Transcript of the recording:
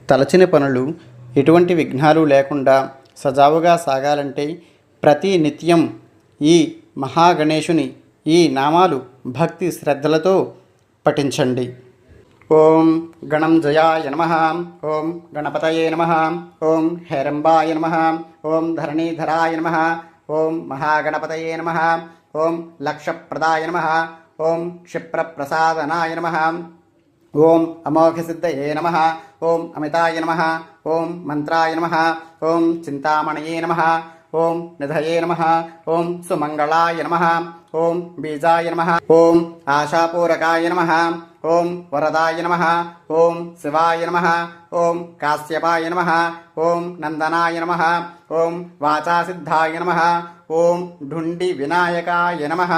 తలచిన పనులు ఎటువంటి విఘ్నాలు లేకుండా సజావుగా సాగాలంటే ప్రతి నిత్యం ఈ మహాగణేశుని ఈ నామాలు భక్తి శ్రద్ధలతో పఠించండి. ఓం గణంజయాయ నమః. ఓం గణపతయే నమః. ఓం హేరంబాయ నమః. ఓం ధరణీధరాయ నమః. ఓం మహాగణపతయే నమః. ఓం లక్షప్రదాయ నమః. ఓం క్షిప్రప్రసాదనాయ నమః. ఓం అమోఘసిద్ధయే నమః. ఓం అమితాయ నమః. ఓం మంత్రాయ నమః. ఓం చింతామణయే నమః. ఓం నిధయే నమః. ఓం సుమంగళాయ నమః. ఓం బీజాయ నమః. ఓం ఆశాపూరకాయ నమః. ఓం వరదాయ నమః. ఓం శివాయ నమః. ఓం కాశ్యపాయ నమః. ఓం నందనాయ నమః. ఓం వాచాసిద్ధాయ నమః. ఓం ఢుండి వినాయకాయ నమః.